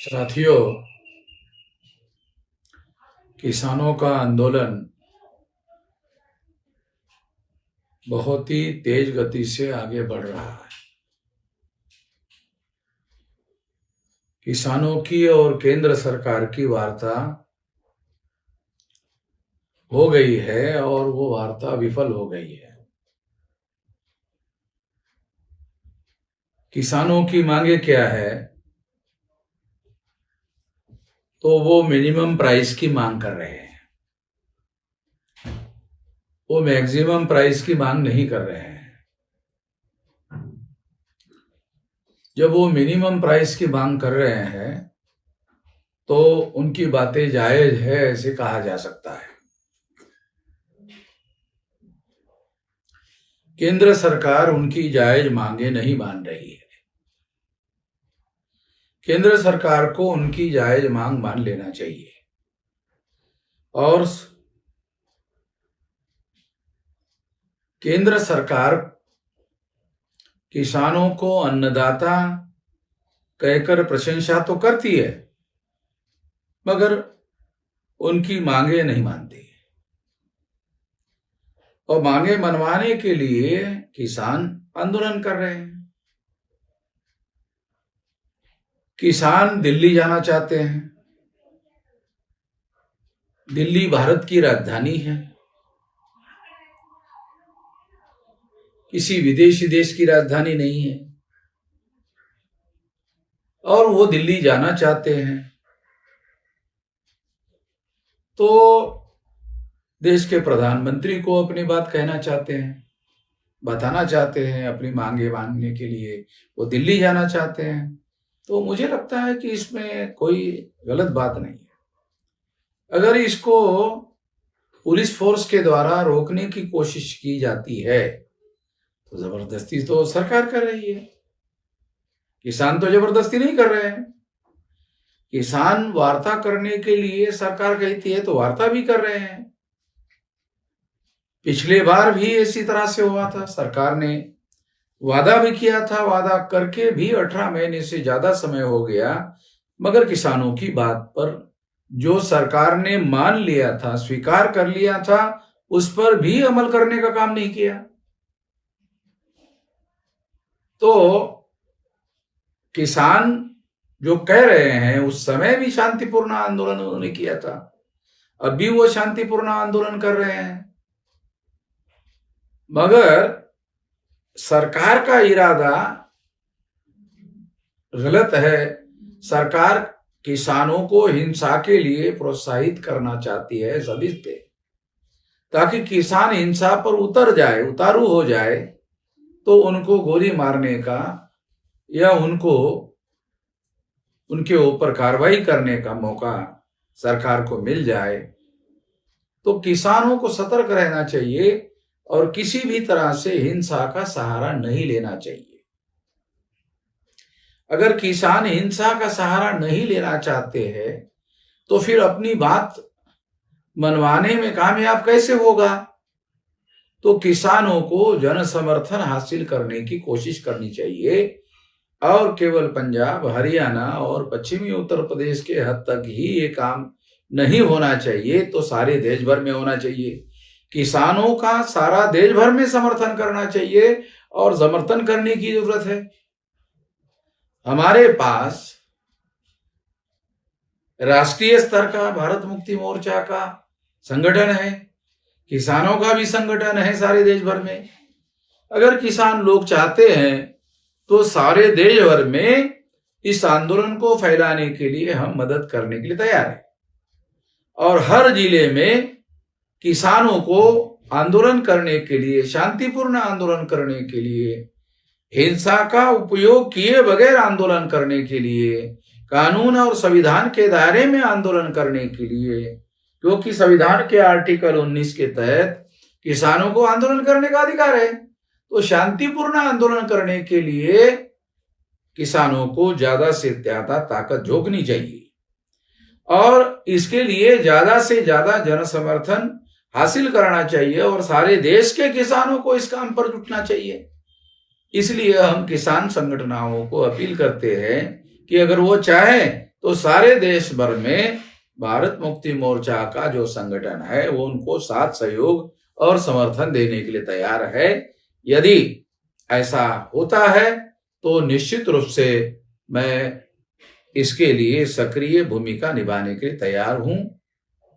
साथियों, किसानों का आंदोलन बहुत ही तेज गति से आगे बढ़ रहा है। किसानों की और केंद्र सरकार की वार्ता हो गई है और वो वार्ता विफल हो गई है। किसानों की मांगे क्या है? तो वो मिनिमम प्राइस की मांग कर रहे हैं, वो मैक्सिमम प्राइस की मांग नहीं कर रहे हैं। जब वो मिनिमम प्राइस की मांग कर रहे हैं तो उनकी बातें जायज है ऐसे कहा जा सकता है। केंद्र सरकार उनकी जायज मांगे नहीं मान रही है। केंद्र सरकार को उनकी जायज मांग मान लेना चाहिए और केंद्र सरकार किसानों को अन्नदाता कहकर प्रशंसा तो करती है, मगर उनकी मांगे नहीं मानती और मांगे मनवाने के लिए किसान आंदोलन कर रहे हैं। किसान दिल्ली जाना चाहते हैं। दिल्ली भारत की राजधानी है, किसी विदेशी देश की राजधानी नहीं है, और वो दिल्ली जाना चाहते हैं तो देश के प्रधानमंत्री को अपनी बात कहना चाहते हैं, बताना चाहते हैं, अपनी मांगे मानने के लिए वो दिल्ली जाना चाहते हैं। तो मुझे लगता है कि इसमें कोई गलत बात नहीं है। अगर इसको पुलिस फोर्स के द्वारा रोकने की कोशिश की जाती है तो जबरदस्ती तो सरकार कर रही है। किसान तो जबरदस्ती नहीं कर रहे हैं। किसान वार्ता करने के लिए सरकार कहती है तो वार्ता भी कर रहे हैं। पिछले बार भी इसी तरह से हुआ था। सरकार ने वादा भी किया था, वादा करके भी 18 महीने से ज्यादा समय हो गया, मगर किसानों की बात पर जो सरकार ने मान लिया था, स्वीकार कर लिया था, उस पर भी अमल करने का काम नहीं किया। तो किसान जो कह रहे हैं, उस समय भी शांतिपूर्ण आंदोलन उन्होंने किया था, अब भी वो शांतिपूर्ण आंदोलन कर रहे हैं, मगर सरकार का इरादा गलत है। सरकार किसानों को हिंसा के लिए प्रोत्साहित करना चाहती है सभी पे, ताकि किसान हिंसा पर उतारू हो जाए, तो उनको गोली मारने का या उनको उनके ऊपर कार्रवाई करने का मौका सरकार को मिल जाए। तो किसानों को सतर्क रहना चाहिए और किसी भी तरह से हिंसा का सहारा नहीं लेना चाहिए। अगर किसान हिंसा का सहारा नहीं लेना चाहते हैं तो फिर अपनी बात मनवाने में कामयाब कैसे होगा? तो किसानों को जन समर्थन हासिल करने की कोशिश करनी चाहिए और केवल पंजाब, हरियाणा और पश्चिमी उत्तर प्रदेश के हद तक ही ये काम नहीं होना चाहिए, तो सारे देश भर में होना चाहिए। किसानों का सारा देश भर में समर्थन करना चाहिए और समर्थन करने की जरूरत है। हमारे पास राष्ट्रीय स्तर का भारत मुक्ति मोर्चा का संगठन है, किसानों का भी संगठन है सारे देश भर में। अगर किसान लोग चाहते हैं तो सारे देश भर में इस आंदोलन को फैलाने के लिए हम मदद करने के लिए तैयार हैं और हर जिले में किसानों को आंदोलन करने के लिए, शांतिपूर्ण आंदोलन करने के लिए, हिंसा का उपयोग किए बगैर आंदोलन करने के लिए, कानून और संविधान के दायरे में आंदोलन करने के लिए, क्योंकि संविधान के आर्टिकल 19 के तहत किसानों को आंदोलन करने का अधिकार है। तो शांतिपूर्ण आंदोलन करने के लिए किसानों को ज्यादा से ज्यादा ताकत झोंकनी चाहिए और इसके लिए ज्यादा से ज्यादा जन समर्थन हासिल करना चाहिए और सारे देश के किसानों को इस काम पर जुटना चाहिए। इसलिए हम किसान संगठनों को अपील करते हैं कि अगर वो चाहें तो सारे देश भर में भारत मुक्ति मोर्चा का जो संगठन है वो उनको साथ सहयोग और समर्थन देने के लिए तैयार है। यदि ऐसा होता है तो निश्चित रूप से मैं इसके लिए सक्रिय भूमिका निभाने के लिए तैयार हूं।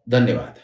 धन्यवाद।